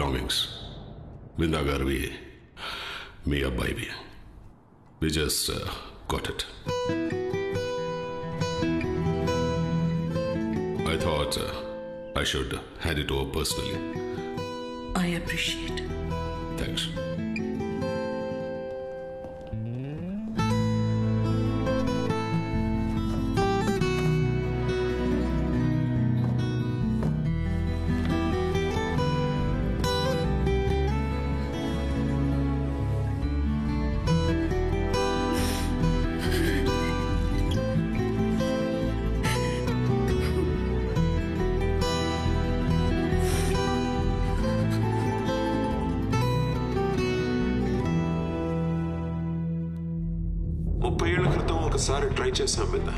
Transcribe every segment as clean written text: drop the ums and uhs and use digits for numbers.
Belongings Vinda గారివి మీ అబ్బాయివి. We just got it. I thought I should hand it over personally. I appreciate. Thanks. ఒకసారి try చేశాం విందా,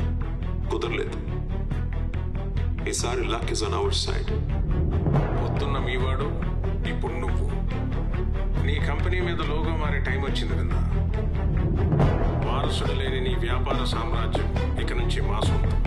కుదరలేదు. ఈసారి luck is on our side. పొద్దున్న మీవాడు, ఇప్పుడు నువ్వు. నీ కంపెనీ మీద లోగో మారే టైం వచ్చింది విందా. వారసుడు లేని నీ వ్యాపార సామ్రాజ్యం ఇక నుంచి మా సొంతం.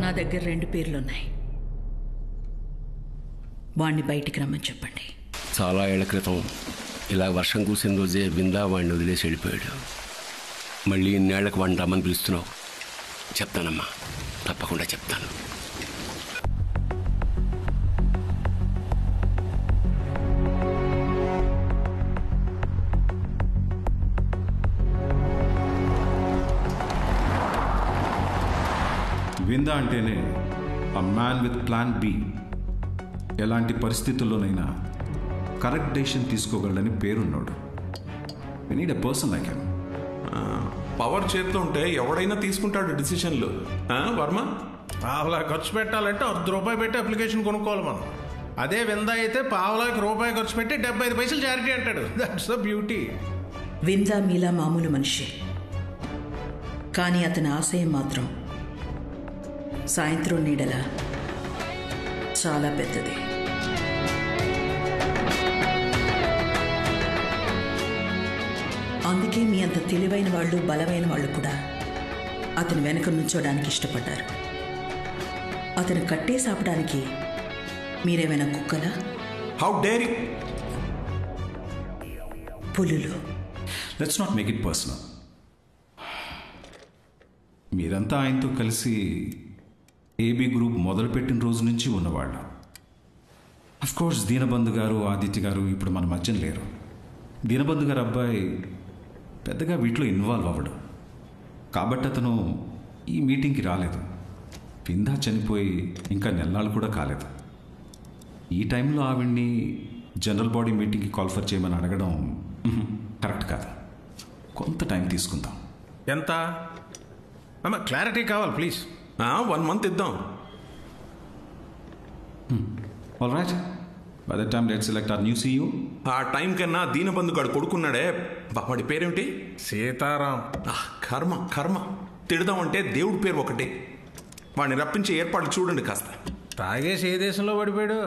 నా దగ్గర 2 పేర్లున్నాయి. వాణ్ణి బయటికి రమ్మని చెప్పండి. చాలా ఏళ్ల క్రితం ఇలా వర్షం కూసిన రోజే విందా వాడిని వదిలేసి వెళ్ళిపోయాడు. మళ్ళీ ఇన్నేళ్లకు వాడిని రమ్మని పిలుస్తున్నావు. చెప్తానమ్మా, తప్పకుండా చెప్తాను. విందా అంటేనే a man with plan B. ఎలాంటి పరిస్థితుల్లోనైనా కరెక్ట్ డెసిషన్ తీసుకోగలడని పేరున్నాడు. We need a person like him. Power చేతిలో ఉంటే ఎవడైనా తీసుకుంటాడు డిసిషన్లు. వర్మ, పావలా ఖర్చు పెట్టాలంటే ₹1 పెట్టి అప్లికేషన్ కొనుక్కోవాలి మనం. అదే విందా అయితే పావలాకి ₹1 ఖర్చు పెట్టి 75 పైసలు చారిటీ అంటాడు. That's the beauty. విందా మీలా మామూలు మనిషి, కానీ అతని ఆశయం మాత్రం సాయంత్రం నీడలా చాలా పెద్దది. అందుకే మీ అంత తెలివైన వాళ్ళు, బలమైన వాళ్ళు కూడా అతని వెనక నుంచోడానికి ఇష్టపడ్డారు. అతను కట్టేసి ఆపడానికి మీరేమైనా కుక్కలా? How dare you! పులులు. Let's not make it personal. మీరంతా ఆయనతో కలిసి ఏబీ గ్రూప్ మొదలుపెట్టిన రోజు నుంచి ఉన్నవాళ్ళు. అఫ్కోర్స్ దీనబంధు గారు, ఆదిత్య గారు ఇప్పుడు మన మధ్యన లేరు. దీనబంధు గారు అబ్బాయి పెద్దగా వీటిలో ఇన్వాల్వ్ అవ్వడు, కాబట్టి అతను ఈ మీటింగ్కి రాలేదు. విందా చనిపోయి ఇంకా నెలనాళ్ళు కూడా కాలేదు. ఈ టైంలో ఆవిడ్ని జనరల్ బాడీ మీటింగ్కి కాల్ఫర్ చేయమని అడగడం కరెక్ట్ కాదు. కొంత టైం తీసుకుందాం. ఎంత? అమ్మ క్లారిటీ కావాలి ప్లీజ్. 1 month ఇద్దాం. All right. By the time let's select our new CEO. ఆ టైం కన్నా దీనబంధు గారు కొడుకున్నాడే, వాడి పేరేమిటి? సీతారాం. కర్మ కర్మ. తిడదామంటే దేవుడి పేరు ఒకటి. వాడిని రప్పించే ఏర్పాట్లు చూడండి కాస్త. తాగేసి ఏ దేశంలో పడిపోయాడు.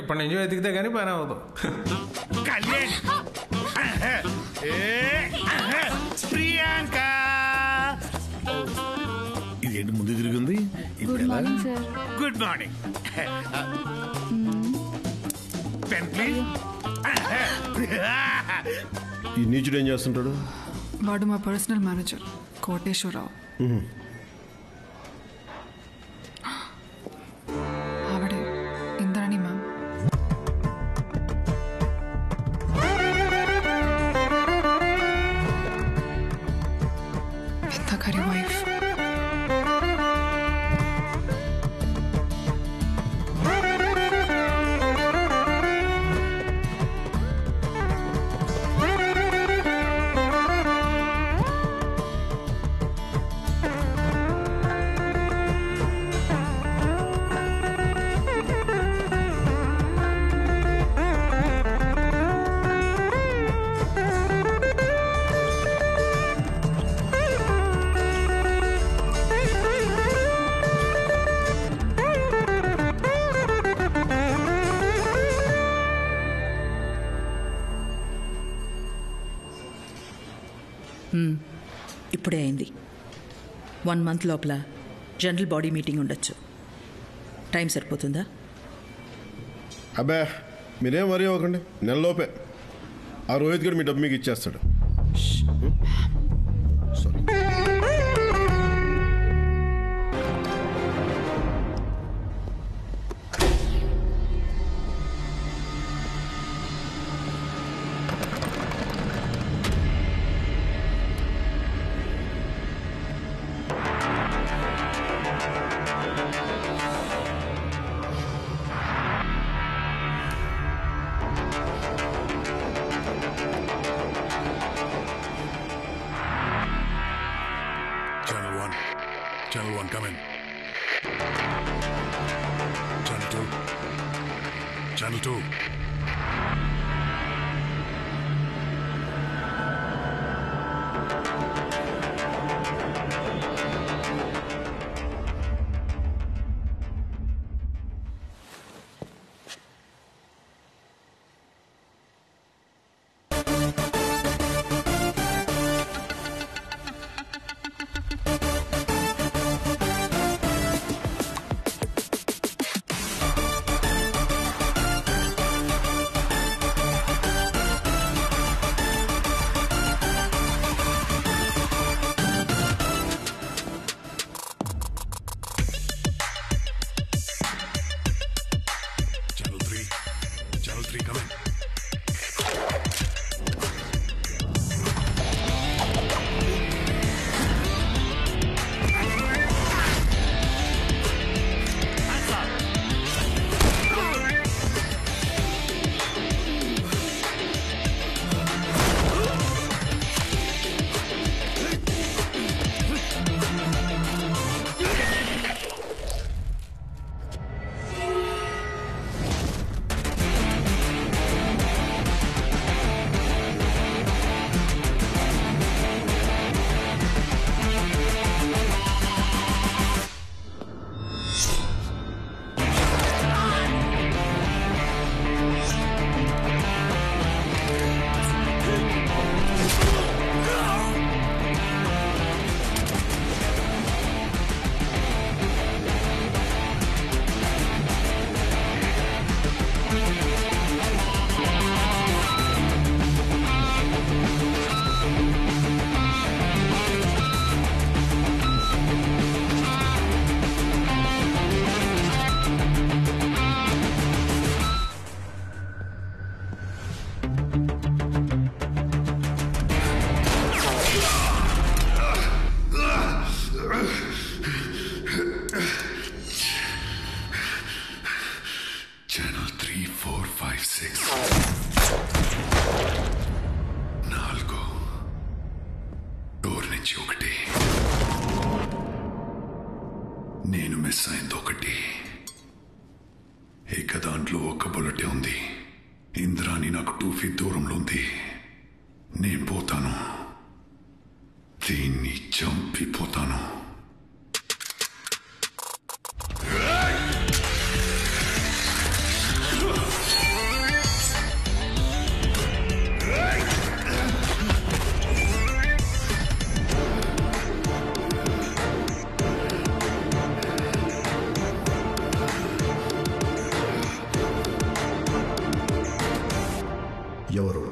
ఇప్పటి నుంచి వెతికితే కానీ పని అవ్వదు. ప్రియాంక, ఇదేంటి ముందు తిరిగింది? Good morning. Pen please. ఈ నీచుడు ఏం చేస్తుంటాడు? వాడు మా పర్సనల్ మేనేజర్ కోటేశ్వరరావు. ఆవిడే ఇంద్రాణి మ్యామ్. పెద్దగారి వైఫ్. ఇప్పుడే అయింది. 1 month లోపల జనరల్ బాడీ మీటింగ్ ఉండొచ్చు. టైం సరిపోతుందా? అబ్బా మీరేం వరీ అవ్వకండి, నెలలోపే ఆ రోహిత్ గారు మీ డబ్బు మీకు ఇచ్చేస్తాడు. Sorry. Channel 1, come in. Channel 2. Channel 2. నేను మిస్ అయింది ఒకటి. ఇక దాంట్లో ఒక బుల్లెటే ఉంది. ఇంద్రాణి నాకు 2 feet దూరంలో ఉంది. నేను పోతాను, దీన్ని చంపిపోతాను. ఎవరు?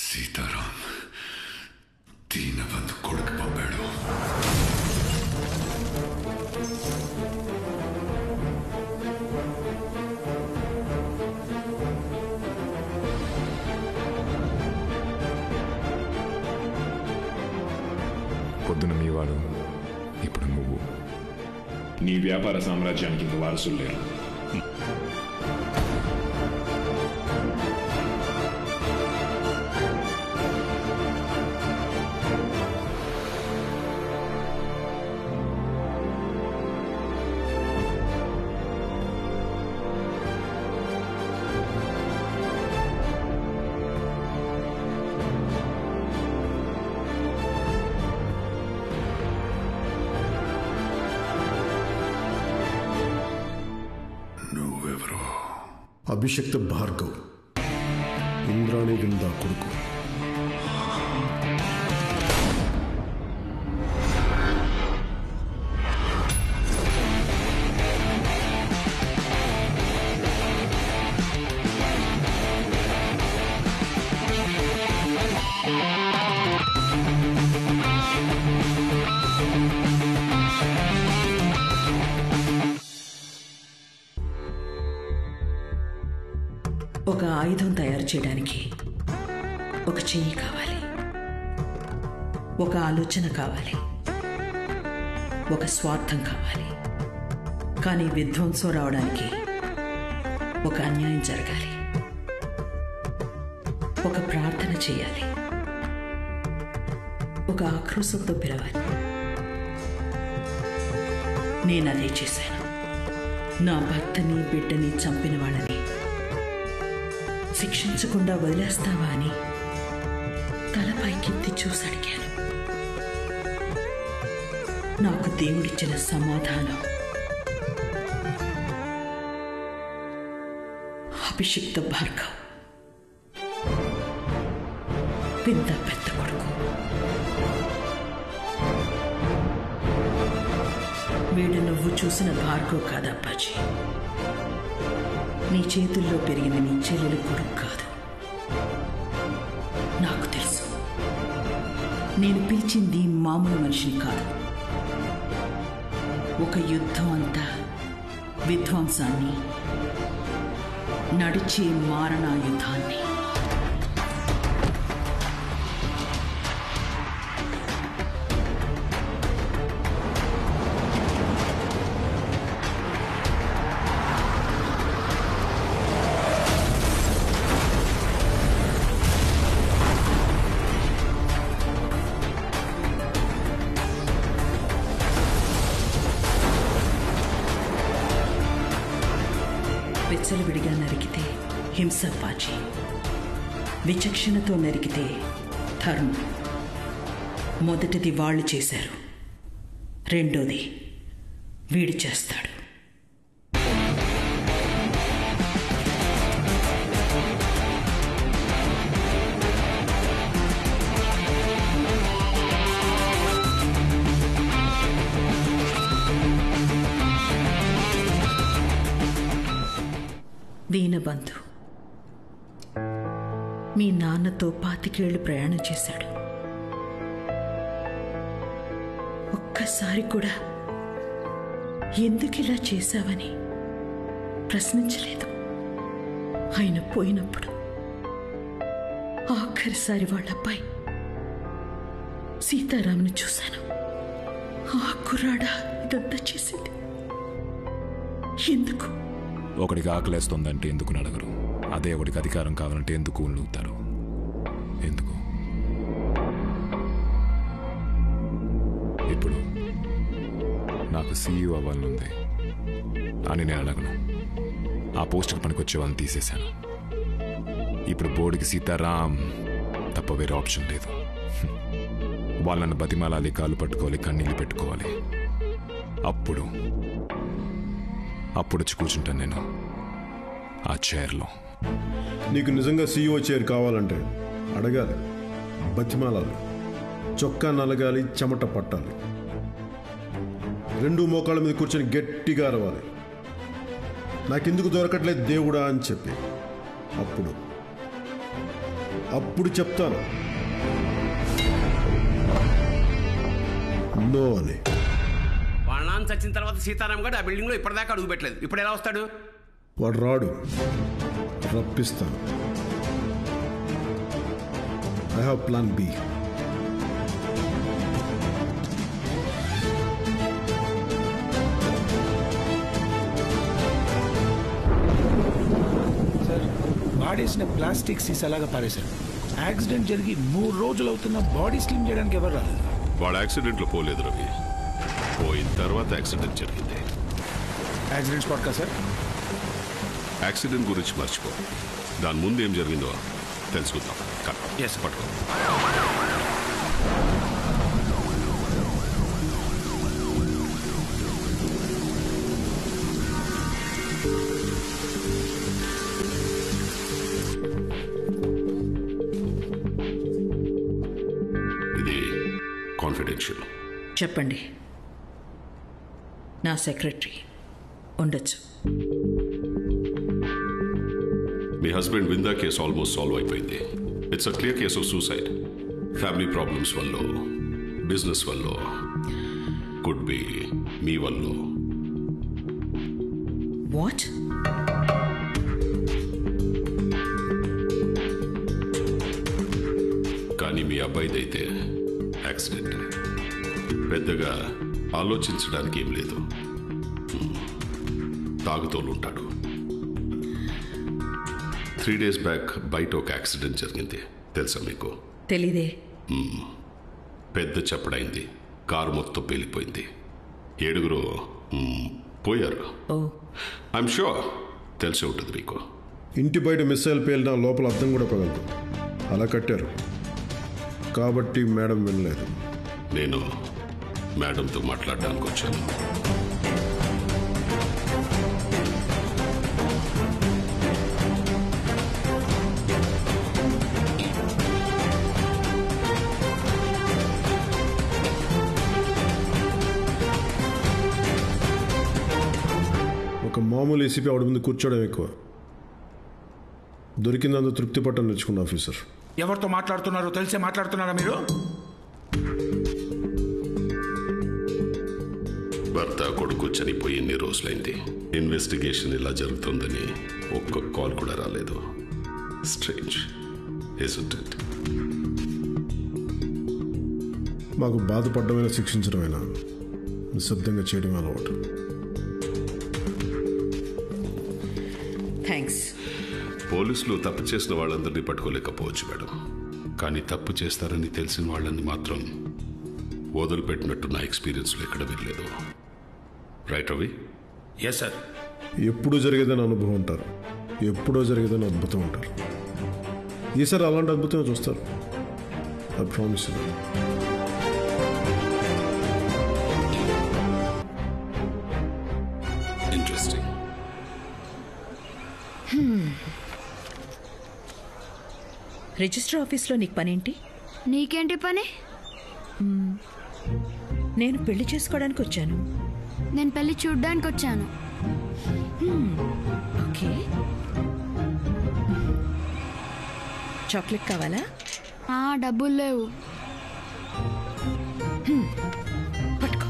సీతారాం దీనబంధు కొడుకు పంపాడు. పొద్దున మీ వాడు, ఇప్పుడు నువ్వు. నీ వ్యాపార సామ్రాజ్యానికి ఇంక వారసులు లేరు. అభిషక్త భార్గవ్, ఇంద్రాణి విందా కొడుకు. ఒక ఆయుధం తయారు చేయడానికి ఒక చెయ్యి కావాలి, ఒక ఆలోచన కావాలి, ఒక స్వార్థం కావాలి. కానీ విధ్వంసం రావడానికి ఒక అన్యాయం జరగాలి, ఒక ప్రార్థన చేయాలి, ఒక ఆక్రోశంతో పిలవాలి. నేనదే చేశాను. నా భర్తని బిడ్డని చంపిన వాళ్ళని శిక్షించకుండా వదిలేస్తావా అని తలపైకెత్తి చూసి అడిగాను. నాకు దేవుడిచ్చిన సమాధానం అభిషిక్త భార్గవ్, విందా పెద్ద కొడుకు. వీడు నువ్వు చూసిన భార్గవ్ కాదప్పాజీ. నీ చేతుల్లో పెరిగిన నీ చెల్లెలు కొడుకు కాదు. నాకు తెలుసు, నేను పిలిచింది మామూలు మనిషిని కాదు. ఒక యుద్ధం అంతా విధ్వంసాన్ని, నడిచే మారణాయుధాన్ని. విచ్చలవిడిగా నరికితే హింస పాచి, విచక్షణతో నరికితే ధర్మం. మొదటిది వాళ్ళు చేశారు, రెండోది వీడు చేస్తాడు. దీనబంధు మీ నాన్నతో 25 ఏళ్ళు ప్రయాణం చేశాడు. ఒక్కసారి కూడా ఎందుకు ఇలా చేశావని ప్రశ్నించలేదు. ఆయన పోయినప్పుడు ఆఖరిసారి వాళ్ళ అబ్బాయి సీతారాముని చూశాను. ఆ కుర్రాడా ఇదంతా చేసింది ఎందుకు? ఒకడికి ఆకలేస్తుందంటే ఎందుకు అడగరు? అదే ఒకడికి అధికారం కావాలంటే ఎందుకు ఉల్లుగుతారు? ఎందుకు? ఇప్పుడు నాకు సీఈఓ అవ్వాలనుంది అని నేను అడగను. ఆ పోస్టుకి పనికొచ్చే వాళ్ళని తీసేశాను. ఇప్పుడు బోర్డుకి సీతారాం తప్ప వేరే ఆప్షన్ లేదు. వాళ్ళని బతిమాలాలి, కాలు పట్టుకోవాలి, కన్నీళ్ళు పెట్టుకోవాలి. అప్పుడు వచ్చి కూర్చుంటాను నేను ఆ చైర్లో. నీకు నిజంగా సీఈఓ చైర్ కావాలంటే అడగాలి, బతిమాలాలి, చొక్కా నలగాలి, చెమట పట్టాలి, 2 మోకాళ్ళ మీద కూర్చొని గట్టిగా అరవాలి, నాకెందుకు దొరకట్లేదు దేవుడా అని చెప్పి. అప్పుడు చెప్తాను నో అని. వాళ్ళ నాన్న చచ్చిన తర్వాత సీతారాం గారు ఆ బిల్డింగ్లో ఇప్పటిదాకా అడుగు పెట్టలేదు. ఇప్పుడు ఎలా వస్తాడు? వాడు రాడు, రప్పిస్తాను. I have plan B. Sir, వాడేసిన ప్లాస్టిక్ సీసాలాగా పారేశారు. యాక్సిడెంట్ జరిగి 3 రోజులు అవుతున్న బాడీ స్లిమ్ చేయడానికి ఎవరు రాలేదు. వాడు యాక్సిడెంట్లో పోలేదు రవి, పోయిన తర్వాత యాక్సిడెంట్ జరిగింది. యాక్సిడెంట్ స్పాట్ కదా సార్? యాక్సిడెంట్ గురించి మర్చిపో, దాని ముందు ఏం జరిగిందో తెలుసుకుందాం. ఎస్, పట్టుకో. ఇది కాన్ఫిడెన్షియల్. చెప్పండి. నా సెక్రటరీ ఉండొచ్చు. మీ హస్బెండ్ విందా కేసు ఆల్మోస్ట్ సాల్వ్ అయిపోయింది. It's a clear case of suicide. Family problems వల్ల, బిజినెస్ వల్ల, కుడ్ బి మీ వల్ల. వాట్? అబ్బాయిదైతే యాక్సిడెంట్. పెద్దగా ఆలోచించడానికి ఏం లేదు. తాగుతోలుంటాడు. 3 days బ్యాక్ బయట ఒక యాక్సిడెంట్ జరిగింది, తెలుసా మీకు? తెలీదే. పెద్ద చప్పుడైంది, కారు మొత్తం పేలిపోయింది, 7 పోయారు. ఐఎమ్ షూర్ తెలిసి ఉంటుంది మీకు. ఇంటి బయట మిస్సైల్ పేలినా లోపల అర్థం కూడా పగలదు, అలా కట్టారు. కాబట్టి మేడం వినలేదు. నేను మేడంతో మాట్లాడడానికి వచ్చాను. ఒక మామూలు ఏసీపీ ఆవిడ ముందు కూర్చోవడం ఎక్కువ. దొరికిందందుకు తృప్తి పట్టని నేర్చుకున్న ఆఫీసర్. ఎవరితో మాట్లాడుతున్నారో తెలిసే మాట్లాడుతున్నారా మీరు? భర్త కొడుకు చనిపోయి ఎన్ని రోజులైంది. ఇన్వెస్టిగేషన్ ఇలా జరుగుతుందని ఒక్క కాల్ కూడా రాలేదు. Strange, isn't it? మాకు బాధపడ్డమైనా శిక్షించడమైనా నిశ్శబ్దంగా చేయడం అలవాటు. థ్యాంక్స్. పోలీసులు తప్పు చేసిన వాళ్ళందరినీ పట్టుకోలేకపోవచ్చు మేడం, కానీ తప్పు చేస్తారని తెలిసిన వాళ్ళని మాత్రం వదిలిపెట్టినట్టు నా ఎక్స్పీరియన్స్లో ఎక్కడ వినలేదు. రైట్ రవి? Yes sir. ఎప్పుడు జరిగేదని అనుభవం ఉంటారు, ఎప్పుడో జరిగేదని అద్భుతం ఉంటారు. ఈసారి అలాంటి అద్భుతం చూస్తారు. I promise you. Interesting. Register ఆఫీస్లో నీకు పనేంటి? నీకేంటి పని? నేను పెళ్లి చేసుకోవడానికి వచ్చాను. నేను పెళ్లి చూడ్డానికి వచ్చాను. ఓకే. చాక్లెట్ కావాలా? డబ్బులు లేవు. పట్టుకో.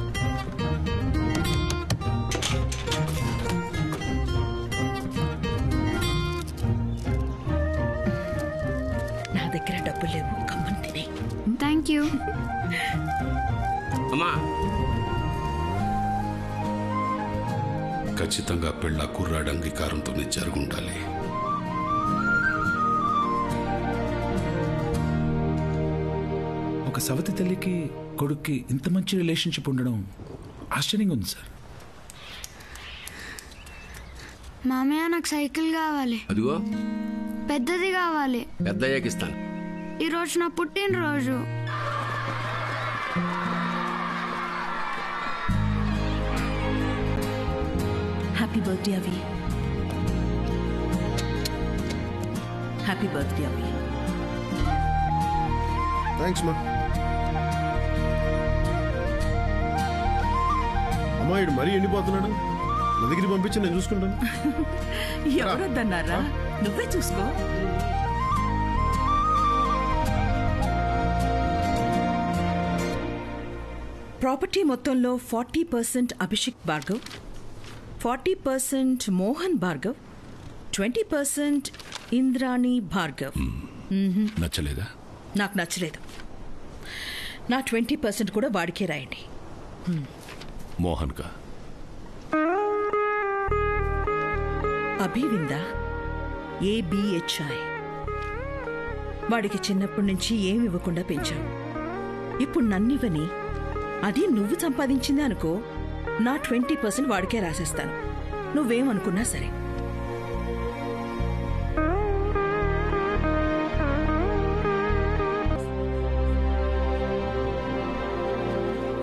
నా దగ్గర డబ్బులు లేవు, కమ్మని తినే. Thank you. అమ్మా, ఖచ్చితంగా పెళ్ళ కుర్రాడు అంగీకారంతోనే జరుగుండాలి. ఒక సవతి తల్లికి కొడుక్కి ఇంత మంచి రిలేషన్షిప్ ఉండడం ఆశ్చర్యంగా ఉంది సార్. మామయ్య, నాకు సైకిల్ కావాలి. అదిగో పెద్దది కావాలి. పెద్దయ్యాకి ఇస్తాను. ఈరోజు నా పుట్టినరోజు. హ్యాపీ బర్త్డే అవి. హ్యాపీ బర్త్డే అవి. థ్యాంక్స్ మా. అమ్మాయిడు మరీ ఎండిపోతున్నాడు, నా దగ్గరికి పంపించి నేను చూసుకుంటాను. ఎవరొద్దన్నారా? నువ్వే చూసుకో. ప్రాపర్టీ మొత్తంలో 40% అభిషేక్ భార్గవ్, 40% మోహన్ భార్గవ్, 20% ఇంద్రాణి భార్గవ్. నచ్చలేదా? నాకు నచ్చలేదు. నా 20% కూడా వాడికే రాయండి. మోహన్ కా? అభివింద, ABHI. వాడికి చిన్నప్పటి నుంచి ఏమి ఇవ్వకుండా పెంచావు. ఇప్పుడు నన్నివ్వని, అది నువ్వు సంపాదించింది అనుకో, నా 20% వాడికే రాసేస్తాను. నువ్వేమనుకున్నా సరే.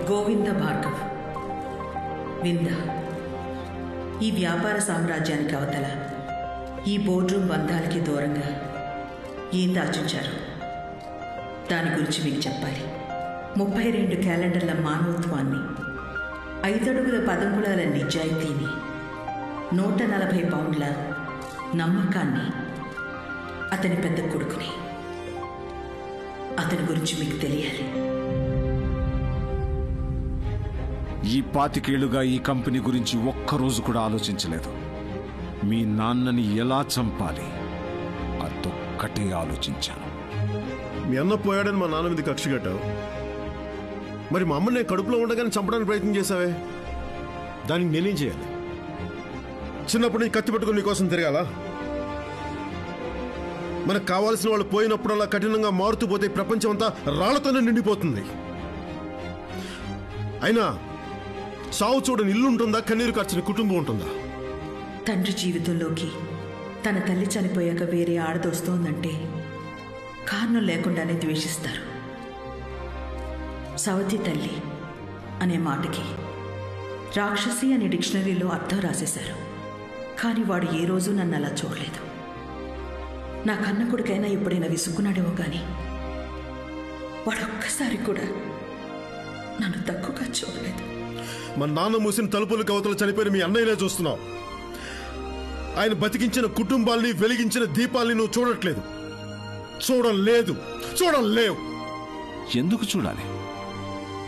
గోవింద భార్గవ్, వింద. ఈ వ్యాపార సామ్రాజ్యానికి అవతల, ఈ బోర్డ్రూమ్ బంధాలకి దూరంగా ఏం దాచుంచారు దాని గురించి మీకు చెప్పాలి. 32 క్యాలెండర్ల మానవత్వాన్ని, 5 అడుగుల 10 అంగుళాల నిజాయితీని, 140 పౌండ్ల నమ్మకాన్ని, అతని పెద్ద కొడుకుని. అతని గురించి మీకు తెలియాలి. ఈ 25 ఏళ్లుగా ఈ కంపెనీ గురించి ఒక్కరోజు కూడా ఆలోచించలేదు. మీ నాన్నని ఎలా చంపాలి అదొక్కటే ఆలోచించాను. మీ అన్న పోయాడని మా నాన్న మీద కక్ష కట్టావు. మరి మా అమ్మని నేను కడుపులో ఉండగానే చంపడానికి ప్రయత్నం చేశావే, దానికి నేనేం చేయాలి? చిన్నప్పటి నుంచి కత్తి పట్టుకుని నీకోసం తిరగాలా? మనకు కావాల్సిన వాళ్ళు పోయినప్పుడల్లా కఠినంగా మారుతూ పోతే ప్రపంచం అంతా రాళ్లతోనే నిండిపోతుంది. అయినా సావు చూడని ఇల్లు ఉంటుందా, కన్నీరు కార్చిన కుటుంబం ఉంటుందా? తండ్రి జీవితంలోకి తన తల్లి చనిపోయాక వేరే ఆడదొస్తోందంటే కారణం లేకుండానే ద్వేషిస్తారు. సవతి తల్లి అనే మాటకి రాక్షసి అనే డిక్షనరీలో అర్థం రాసేశారు. కానీ వాడు ఏ రోజు నన్ను అలా చూడలేదు. నా కన్న కొడుకైనా ఎప్పుడైనా విసుక్కున్నాడేమో కానీ వాడు ఒక్కసారి కూడా నన్ను తక్కువగా చూడలేదు. మా నాన్న మూసిన తలుపుల కవతలు చనిపోయిన మీ అన్నయ్యనే చూస్తున్నావు. ఆయన బతికించిన కుటుంబాల్ని, వెలిగించిన దీపాల్ని నువ్వు చూడట్లేదు. చూడలేవు. ఎందుకు చూడాలి?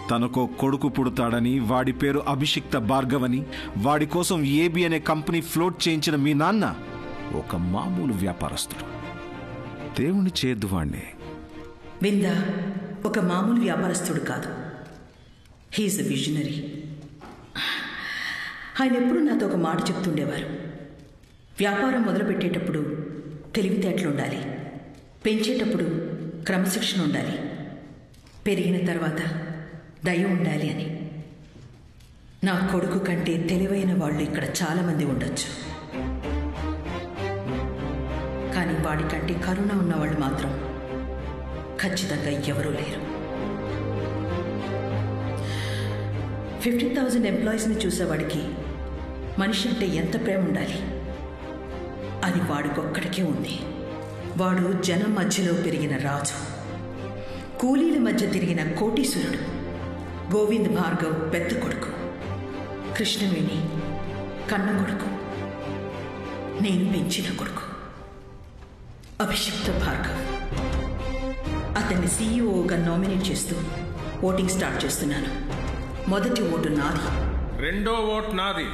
తనకో కొడుకు పుడతాడని, వాడి పేరు అభిషిక్త భార్గవని, వాడి కోసం ఏబి అనే కంపెనీ ఫ్లోట్ చేయించిన మీ నాన్న ఒక మామూలు వ్యాపారస్తుడు. దేవుణ్ణి చేయొద్దు వాణ్ణి. విందా ఒక మామూలు వ్యాపారస్తుడు కాదు, హీఈస్ ఎ విజనరీ. ఆయన ఎప్పుడు నాతో ఒక మాట చెప్తుండేవారు. వ్యాపారం మొదలుపెట్టేటప్పుడు తెలివితేటలు ఉండాలి, పెంచేటప్పుడు క్రమశిక్షణ ఉండాలి, పెరిగిన తర్వాత దయ ఉండాలి అని. నా కొడుకు కంటే తెలివైన వాళ్ళు ఇక్కడ చాలామంది ఉండొచ్చు, కానీ వాడికంటే కరుణ ఉన్నవాళ్ళు మాత్రం ఖచ్చితంగా ఎవరూ లేరు. 50,000 ఎంప్లాయీస్ని చూసేవాడికి మనిషి అంటే ఎంత ప్రేమ ఉండాలి, అది వాడికొక్కడికే ఉంది. వాడు జనం మధ్యలో పెరిగిన రాజు, కూలీల మధ్య తిరిగిన కోటీశ్వరుడు. గోవింద్ భార్గవ్ పెద్ద కొడుకు, కృష్ణవేణి కన్న కొడుకు, నేను పెంచిన కొడుకు అభిషిక్త భార్గవ్. అతన్ని సీఈఓగా నామినేట్ చేస్తూ ఓటింగ్ స్టార్ట్ చేస్తున్నాను. మొదటి ఓటు నాది, రెండో ఓటు నాది.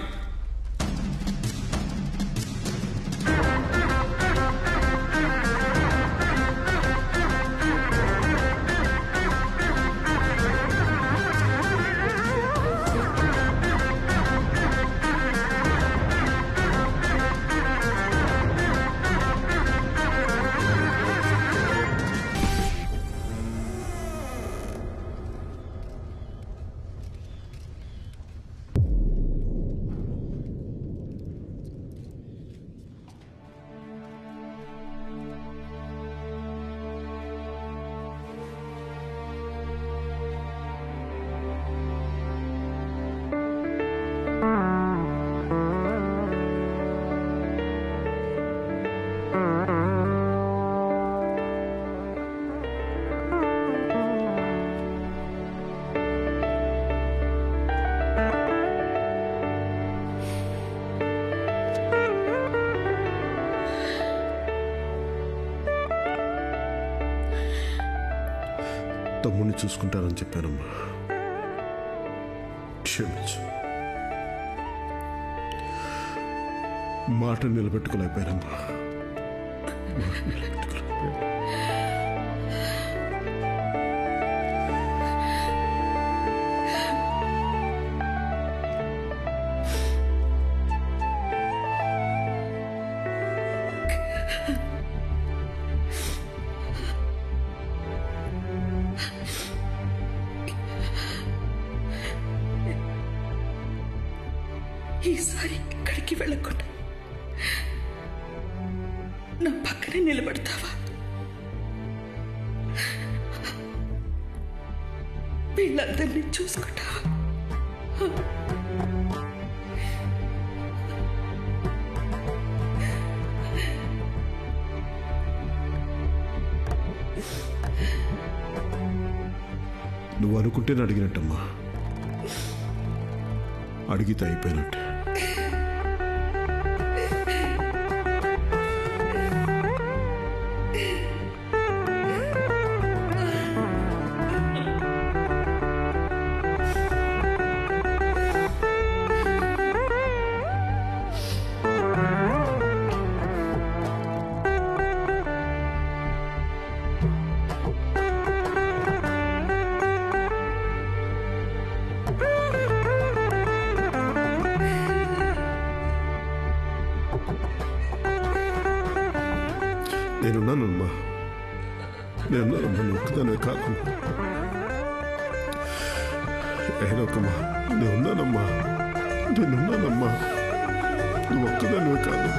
తమ్ముడిని చూసుకుంటారని చెప్పానమ్మా, క్షమించు. మాట నిలబెట్టుకోలేకపోయానమ్మా. ఈసారి ఎక్కడికి వెళ్ళకుండా నా పక్కనే నిలబడతావా? వీళ్ళందరినీ చూసుకుంటావా? నువ్వు అనుకుంటేనే అడిగినట్టమ్మా, అడిగితే అయిపోయినట్టే. నేనున్నానమ్మా, నేనున్నానమ్మా, నువ్వు ఒక్కదానివే కాదు. ఏడోకమ్మా, నేనున్నానమ్మా, నేనున్నానమ్మా, నువ్వు ఒక్కదానివే కాదు.